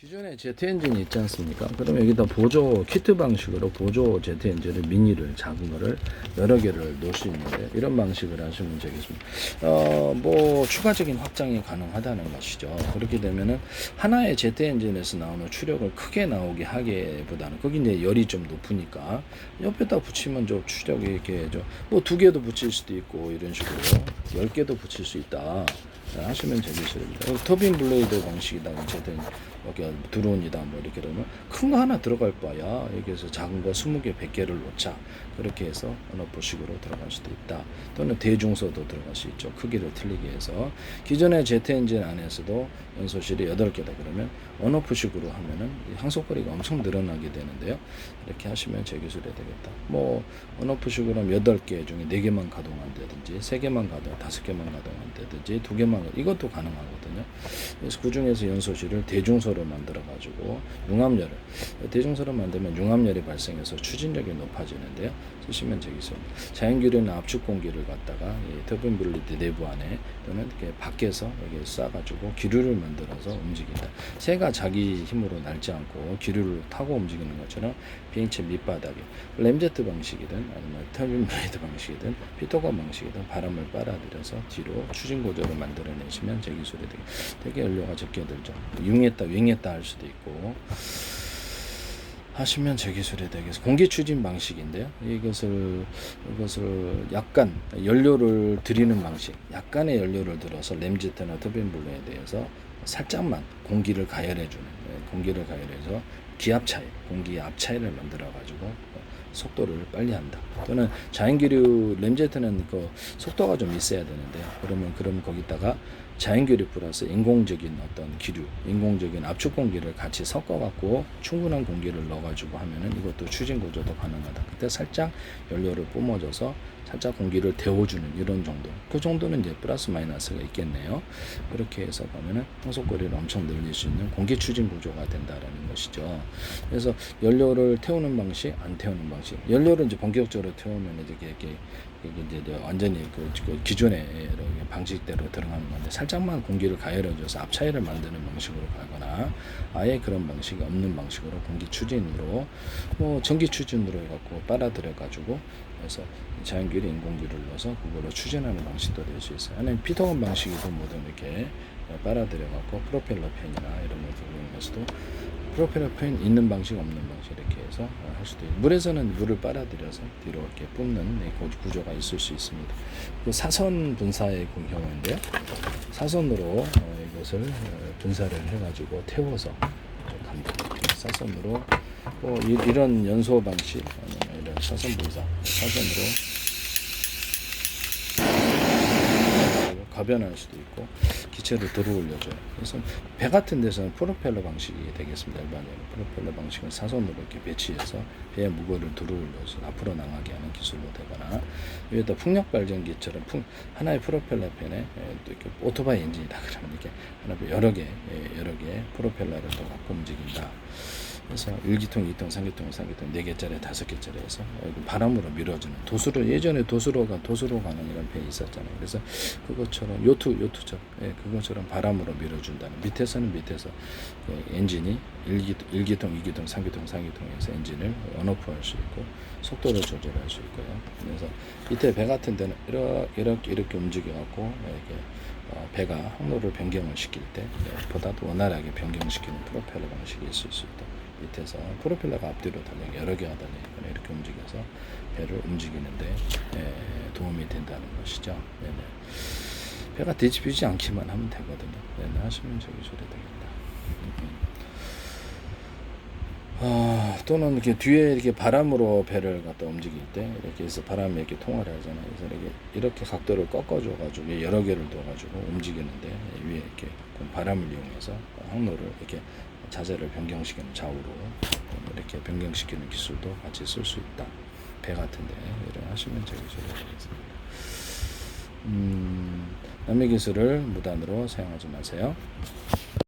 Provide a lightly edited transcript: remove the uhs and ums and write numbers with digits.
기존에 제트 엔진이 있지 않습니까? 그러면 여기다 보조 키트 방식으로 보조 제트 엔진을 미니를 작은 거를 여러 개를 놓을 수 있는데 이런 방식을 하시면 되겠습니다. 뭐 추가적인 확장이 가능하다는 것이죠. 그렇게 되면은 하나의 제트 엔진에서 나오는 추력을 크게 나오게 하기보다는 거기 이제 열이 좀 높으니까 옆에다 붙이면 좀 추력이 이렇게 뭐 2개도 붙일 수도 있고 이런 식으로 10개도 붙일 수 있다. 하시면 되겠습니다. 터빈 블레이드 방식이다. 제트 여기 드론이다 뭐 이렇게 그러면 큰 거 하나 들어갈 바야 여기에서 작은 거 20개 100개를 놓자. 그렇게 해서 언어포식으로 들어갈 수도 있다. 또는 대중소도 들어갈 수 있죠. 크기를 틀리게 해서 기존의 제트 엔진 안에서도 연소실이 8개다 그러면 언어포식으로 하면은 항속거리가 엄청 늘어나게 되는데요. 이렇게 하시면 제 기술이 되겠다. 뭐 언어포식으로 하면 8개 중에 4개만 가동한다든지 3개만 가동, 5개만 가동한다든지 2개만 이것도 가능하거든요. 그래서 그 중에서 연소실을 대중소로 만들어 가지고 융합열을 대중소로 만들면 융합열이 발생해서 추진력이 높아지는데요. 쓰시면 되겠습니다. 자연기류는 압축 공기를 갖다가 터빈 블레이드 내부 안에 또는 이렇게 밖에서 여기 쏴가지고 기류를 만들어서 움직인다. 새가 자기 힘으로 날지 않고 기류를 타고 움직이는 것처럼 비행체 밑바닥에 램제트 방식이든 아니면 터빈 블레이드 방식이든 피터건 방식이든 바람을 빨아들여서 뒤로 추진 구조를 만들어내시면 제 기술이 되게 연료가 적게 들죠. 윙했다 윙했다 할 수도 있고 하시면 제 기술이 되겠습니다. 공기 추진 방식인데요. 이것을 약간 연료를 들이는 방식, 약간의 연료를 들어서 램제트나 터빈 블레에 대해서 살짝만 공기를 가열해주는, 공기를 가열해서 기압 차이, 공기 압 차이를 만들어 가지고 속도를 빨리 한다. 또는 자연기류 램제트는 그 속도가 좀 있어야 되는데 그러면 거기다가 자연기류 플러스 인공적인 어떤 기류, 인공적인 압축 공기를 같이 섞어갖고 충분한 공기를 넣어가지고 하면은 이것도 추진 구조도 가능하다. 그때 살짝 연료를 뿜어줘서 살짝 공기를 데워주는 이런 정도. 그 정도는 이제 플러스 마이너스가 있겠네요. 그렇게 해서 가면은 항속거리를 엄청 늘릴 수 있는 공기 추진 구조가 된다라는 것이죠. 그래서 연료를 태우는 방식, 안 태우는 방식. 연료를 이제 본격적으로 태우면 이제 이제 완전히 그 기존의 방식대로 들어가는 건데 살짝만 공기를 가열해줘서 압차이를 만드는 방식으로 가거나 아예 그런 방식이 없는 방식으로 공기 추진으로 뭐 전기 추진으로 해갖고 빨아들여 가지고 그래서 자연기류 인공기를 넣어서 그걸로 추진하는 방식도 될 수 있어요. 아니면 피터건 방식이든 뭐든 이렇게 빨아들여 갖고 프로펠러 팬이나 이런 것들 이용해서도 프로펠러 팬 있는 방식 없는 방식 이렇게 해서 할 수도 있고 물에서는 물을 빨아들여서 뒤로 이렇게 뿜는 구조가 있을 수 있습니다. 그 사선 분사의 경우인데요. 사선으로 이것을 분사를 해가지고 태워서 갑니다. 사선으로 이런 연소 방식 아니면 이런 사선 분사 사선으로 가변할 수도 있고 기체를 들어 올려줘요. 그래서 배 같은 데서는 프로펠러 방식이 되겠습니다. 일반적으로 프로펠러 방식은 사선으로 이렇게 배치해서 배의 무게를 들어 올려서 앞으로 나가게 하는 기술로 되거나 여기다 풍력 발전기처럼 하나의 프로펠러 팬에 또 이렇게 오토바이 엔진이다 그러면 이렇게 여러 개 프로펠러를 또 갖고 움직인다. 그래서 1기통, 2기통, 3기통, 4기통, 4개짜리, 5개짜리 해서 바람으로 밀어주는 도수로 예전에 도수로 가는 이런 배 있었잖아요. 그래서 그것처럼 요트죠. 그것처럼 바람으로 밀어준다는 밑에서 엔진이 1기통, 2기통, 3기통, 4기통에서 엔진을 언오프할 수 있고 속도를 조절할 수 있고요. 그래서 밑에 배 같은 데는 이렇게 움직여 갖고 이렇게 배가 항로를 변경을 시킬 때 보다도 원활하게 변경시키는 프로펠러 방식이 있을 수 있다. 밑에서 프로펠러가 앞뒤로 달려 여러 개가 달려있거나 이렇게 움직여서 배를 움직이는데 도움이 된다는 것이죠. 네네. 배가 뒤집히지 않기만 하면 되거든요. 네네. 하시면 저기 소리 되겠다. 또는 이렇게 뒤에 이렇게 바람으로 배를 갖다 움직일 때 이렇게 해서 바람이 이렇게 통화를 하잖아요. 그래서 이렇게 각도를 꺾어줘가지고 여러 개를 둬가지고 움직이는데 위에 이렇게 바람을 이용해서 항로를 이렇게 자세를 변경시키는 좌우로 이렇게 변경시키는 기술도 같이 쓸 수 있다. 배 같은데 이런 하시면 저기 소리 되겠습니다. 남의 기술을 무단으로 사용하지 마세요.